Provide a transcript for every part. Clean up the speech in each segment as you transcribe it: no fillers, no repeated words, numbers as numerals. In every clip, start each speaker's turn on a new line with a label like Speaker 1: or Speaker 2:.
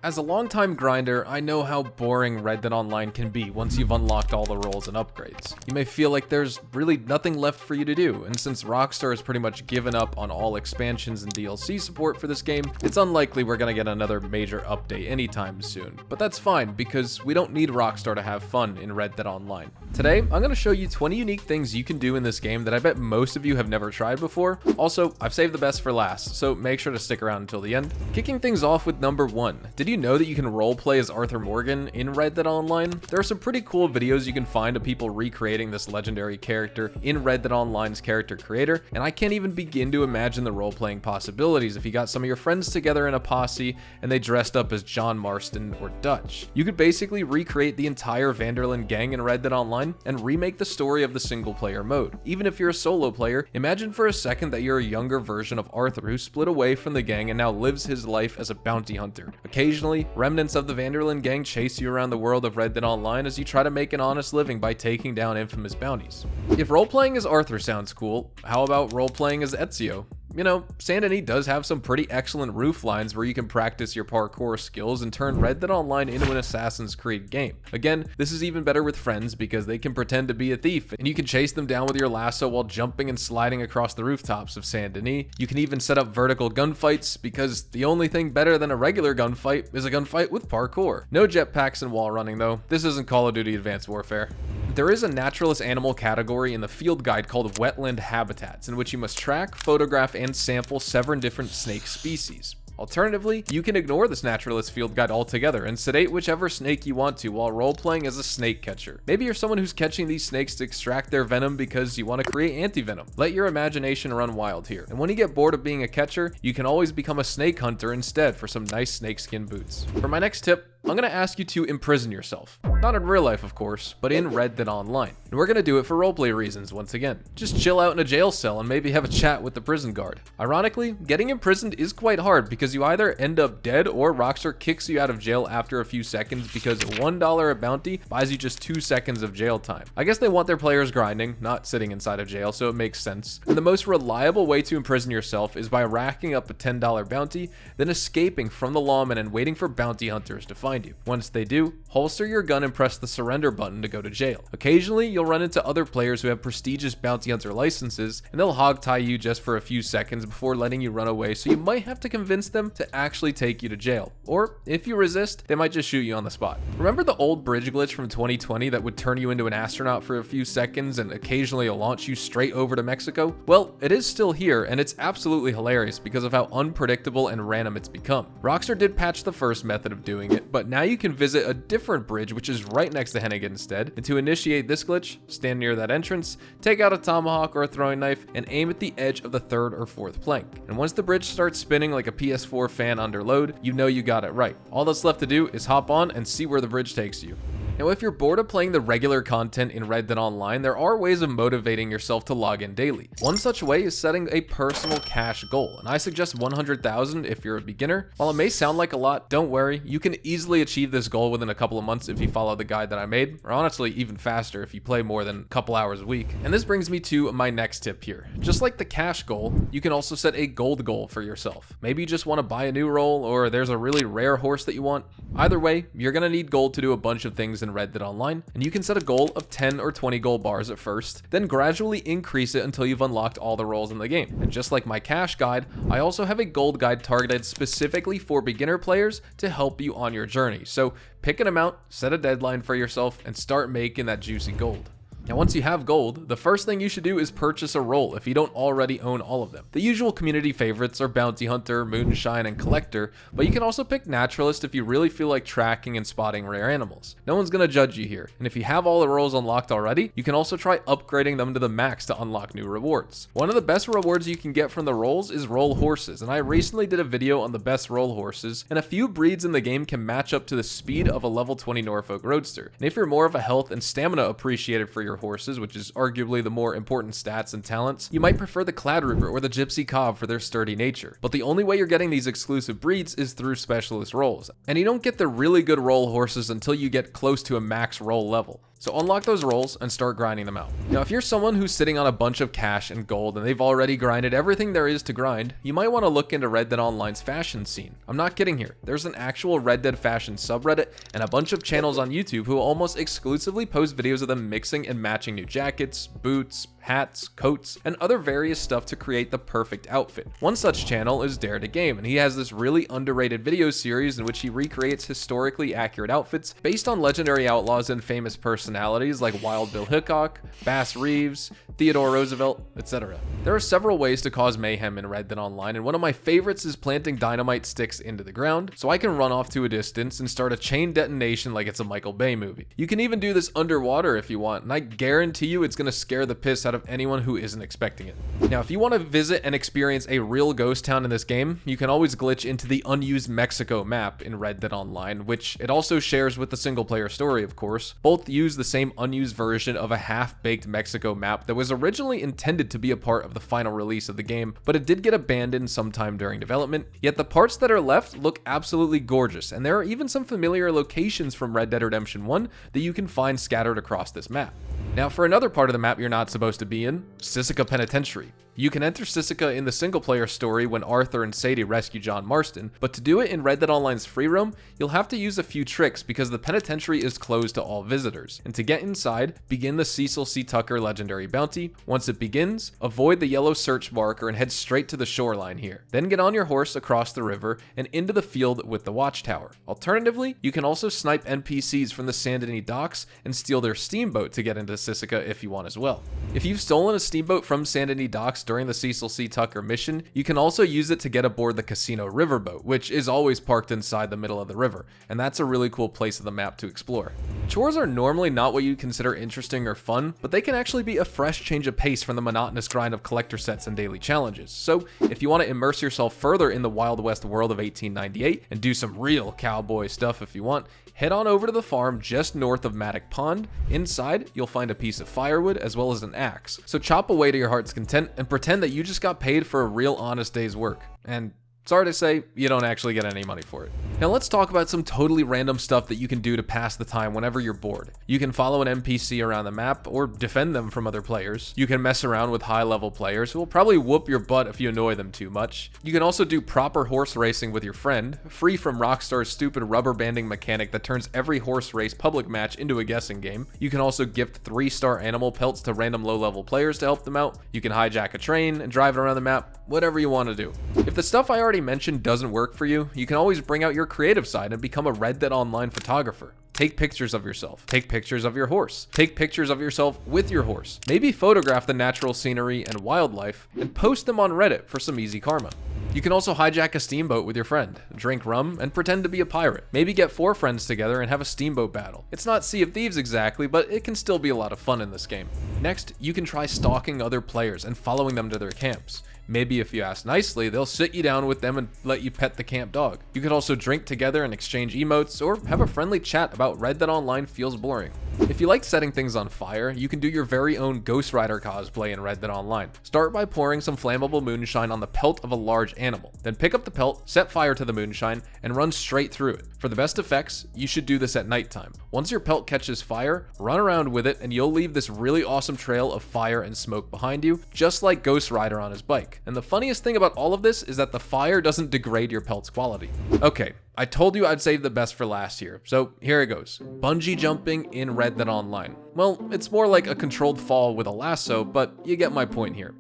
Speaker 1: As a longtime grinder, I know how boring Red Dead Online can be once you've unlocked all the roles and upgrades. You may feel like there's really nothing left for you to do, and since Rockstar has pretty much given up on all expansions and DLC support for this game, it's unlikely we're gonna get another major update anytime soon. But that's fine, because we don't need Rockstar to have fun in Red Dead Online. Today, I'm gonna show you 20 unique things you can do in this game that I bet most of you have never tried before. Also, I've saved the best for last, so make sure to stick around until the end. Kicking things off with number 1. Did you know that you can roleplay as Arthur Morgan in Red Dead Online? There are some pretty cool videos you can find of people recreating this legendary character in Red Dead Online's character creator, and I can't even begin to imagine the role-playing possibilities if you got some of your friends together in a posse and they dressed up as John Marston or Dutch. You could basically recreate the entire Vanderlyn gang in Red Dead Online and remake the story of the single-player mode. Even if you're a solo player, imagine for a second that you're a younger version of Arthur who split away from the gang and now lives his life as a bounty hunter. Occasionally, remnants of the Vanderlyn gang chase you around the world of Red Dead Online as you try to make an honest living by taking down infamous bounties. If role-playing as Arthur sounds cool, how about role-playing as Etso? You know, Saint Denis does have some pretty excellent roof lines where you can practice your parkour skills and turn Red Dead Online into an Assassin's Creed game. Again, this is even better with friends because they can pretend to be a thief and you can chase them down with your lasso while jumping and sliding across the rooftops of Saint Denis. You can even set up vertical gunfights because the only thing better than a regular gunfight is a gunfight with parkour. No jetpacks and wall running though. This isn't Call of Duty Advanced Warfare. There is a naturalist animal category in the field guide called Wetland Habitats, in which you must track, photograph, and sample 7 different snake species. Alternatively, you can ignore this naturalist field guide altogether and sedate whichever snake you want to while role-playing as a snake catcher. Maybe you're someone who's catching these snakes to extract their venom because you want to create anti-venom. Let your imagination run wild here. And when you get bored of being a catcher, you can always become a snake hunter instead for some nice snakeskin boots. For my next tip, I'm gonna ask you to imprison yourself. Not in real life, of course, but in Red Dead Online. And we're gonna do it for roleplay reasons once again. Just chill out in a jail cell and maybe have a chat with the prison guard. Ironically, getting imprisoned is quite hard because you either end up dead or Rockstar kicks you out of jail after a few seconds because $1 a bounty buys you just 2 seconds of jail time. I guess they want their players grinding, not sitting inside of jail, so it makes sense. And the most reliable way to imprison yourself is by racking up a $10 bounty, then escaping from the lawman and waiting for bounty hunters to find you. Once they do, holster your gun and press the surrender button to go to jail. Occasionally, you'll run into other players who have prestigious bounty hunter licenses, and they'll hog tie you just for a few seconds before letting you run away, so you might have to convince them to actually take you to jail. Or, if you resist, they might just shoot you on the spot. Remember the old bridge glitch from 2020 that would turn you into an astronaut for a few seconds and occasionally launch you straight over to Mexico? Well, it is still here, and it's absolutely hilarious because of how unpredictable and random it's become. Rockstar did patch the first method of doing it, but now you can visit a different bridge which is right next to Hennigan instead, and to initiate this glitch, stand near that entrance, take out a tomahawk or a throwing knife, and aim at the edge of the 3rd or 4th plank. And once the bridge starts spinning like a PS4 fan under load, you know you got it right. All that's left to do is hop on and see where the bridge takes you. Now, if you're bored of playing the regular content in Red Dead Online, there are ways of motivating yourself to log in daily. One such way is setting a personal cash goal, and I suggest 100,000 if you're a beginner. While it may sound like a lot, don't worry, you can easily achieve this goal within a couple of months if you follow the guide that I made, or honestly even faster if you play more than a couple hours a week. And this brings me to my next tip here. Just like the cash goal, you can also set a gold goal for yourself. Maybe you just want to buy a new role, or there's a really rare horse that you want. Either way, you're gonna need gold to do a bunch of things in Red Dead Online, and you can set a goal of 10 or 20 gold bars at first, then gradually increase it until you've unlocked all the roles in the game. And just like my cash guide, I also have a gold guide targeted specifically for beginner players to help you on your journey. So pick an amount, set a deadline for yourself, and start making that juicy gold. Now, once you have gold, the first thing you should do is purchase a role if you don't already own all of them. The usual community favorites are Bounty Hunter, Moonshine, and Collector, but you can also pick Naturalist if you really feel like tracking and spotting rare animals. No one's gonna judge you here, and if you have all the roles unlocked already, you can also try upgrading them to the max to unlock new rewards. One of the best rewards you can get from the roles is role horses, and I recently did a video on the best role horses, and a few breeds in the game can match up to the speed of a level 20 Norfolk Roadster. And if you're more of a health and stamina appreciated for your horses, which is arguably the more important stats and talents, you might prefer the Clad Reaper or the Gypsy Cob for their sturdy nature. But the only way you're getting these exclusive breeds is through specialist roles, and you don't get the really good role horses until you get close to a max role level. So unlock those roles and start grinding them out. Now, if you're someone who's sitting on a bunch of cash and gold and they've already grinded everything there is to grind, you might want to look into Red Dead Online's fashion scene. I'm not kidding here. There's an actual Red Dead fashion subreddit and a bunch of channels on YouTube who almost exclusively post videos of them mixing and matching new jackets, boots, hats, coats, and other various stuff to create the perfect outfit. One such channel is Dare2Game, and he has this really underrated video series in which he recreates historically accurate outfits based on legendary outlaws and famous personalities like Wild Bill Hickok, Bass Reeves, Theodore Roosevelt, etc. There are several ways to cause mayhem in Red Dead Online, and one of my favorites is planting dynamite sticks into the ground so I can run off to a distance and start a chain detonation like it's a Michael Bay movie. You can even do this underwater if you want, and I guarantee you it's going to scare the piss out of anyone who isn't expecting it. Now, if you want to visit and experience a real ghost town in this game, you can always glitch into the unused Mexico map in Red Dead Online, which it also shares with the single player story, of course. Both use the same unused version of a half-baked Mexico map that was originally intended to be a part of the final release of the game, but it did get abandoned sometime during development. Yet the parts that are left look absolutely gorgeous, and there are even some familiar locations from Red Dead Redemption 1 that you can find scattered across this map. Now, for another part of the map you're not supposed to be in, Sisika Penitentiary. You can enter Sisika in the single-player story when Arthur and Sadie rescue John Marston, but to do it in Red Dead Online's free roam, you'll have to use a few tricks because the penitentiary is closed to all visitors. And to get inside, begin the Cecil C. Tucker legendary bounty. Once it begins, avoid the yellow search marker and head straight to the shoreline here. Then get on your horse across the river and into the field with the watchtower. Alternatively, you can also snipe NPCs from the Saint Denis docks and steal their steamboat to get into Sisika if you want as well. If you've stolen a steamboat from Saint Denis docks during the Cecil C. Tucker mission, you can also use it to get aboard the casino riverboat, which is always parked inside the middle of the river, and that's a really cool place of the map to explore. Chores are normally not what you consider interesting or fun, but they can actually be a fresh change of pace from the monotonous grind of collector sets and daily challenges. So if you want to immerse yourself further in the Wild West world of 1898 and do some real cowboy stuff if you want, head on over to the farm just north of Maddock Pond. Inside, you'll find a piece of firewood as well as an axe. So chop away to your heart's content and pretend that you just got paid for a real honest day's work. And sorry to say, you don't actually get any money for it. Now let's talk about some totally random stuff that you can do to pass the time whenever you're bored. You can follow an NPC around the map or defend them from other players. You can mess around with high-level players who will probably whoop your butt if you annoy them too much. You can also do proper horse racing with your friend, free from Rockstar's stupid rubber banding mechanic that turns every horse race public match into a guessing game. You can also gift 3-star animal pelts to random low-level players to help them out. You can hijack a train and drive it around the map, whatever you want to do. If the stuff I already mentioned doesn't work for you, you can always bring out your creative side and become a Red Dead Online photographer. Take pictures of yourself. Take pictures of your horse. Take pictures of yourself with your horse. Maybe photograph the natural scenery and wildlife and post them on Reddit for some easy karma. You can also hijack a steamboat with your friend, drink rum, and pretend to be a pirate. Maybe get 4 friends together and have a steamboat battle. It's not Sea of Thieves exactly, but it can still be a lot of fun in this game. Next, you can try stalking other players and following them to their camps. Maybe if you ask nicely, they'll sit you down with them and let you pet the camp dog. You could also drink together and exchange emotes, or have a friendly chat about Red Dead Online feels boring. If you like setting things on fire, you can do your very own Ghost Rider cosplay in Red Dead Online. Start by pouring some flammable moonshine on the pelt of a large animal. Then pick up the pelt, set fire to the moonshine, and run straight through it. For the best effects, you should do this at nighttime. Once your pelt catches fire, run around with it and you'll leave this really awesome trail of fire and smoke behind you, just like Ghost Rider on his bike. And the funniest thing about all of this is that the fire doesn't degrade your pelt's quality. Okay, I told you I'd save the best for last here, so here it goes. Bungee jumping in Red Dead Online. Well, it's more like a controlled fall with a lasso, but you get my point here.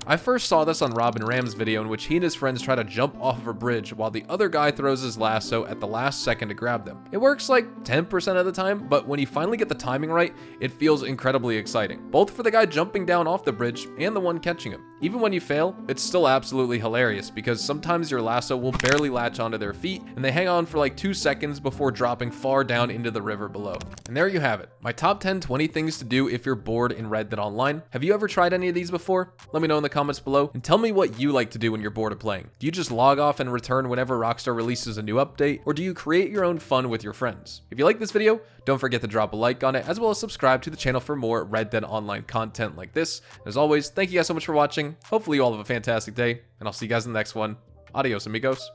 Speaker 1: I first saw this on Robin Ram's video in which he and his friends try to jump off of a bridge while the other guy throws his lasso at the last second to grab them. It works like 10% of the time, but when you finally get the timing right, it feels incredibly exciting, both for the guy jumping down off the bridge and the one catching him. Even when you fail, it's still absolutely hilarious because sometimes your lasso will barely latch onto their feet and they hang on for like 2 seconds before dropping far down into the river below. And there you have it, my top 20 things to do if you're bored in Red Dead Online. Have you ever tried any of these before? Let me know in the comments below and tell me what you like to do when you're bored of playing. Do you just log off and return whenever Rockstar releases a new update, or do you create your own fun with your friends? If you like this video, don't forget to drop a like on it, as well as subscribe to the channel for more Red Dead Online content like this. As always, thank you guys so much for watching. Hopefully you all have a fantastic day, and I'll see you guys in the next one. Adios, amigos.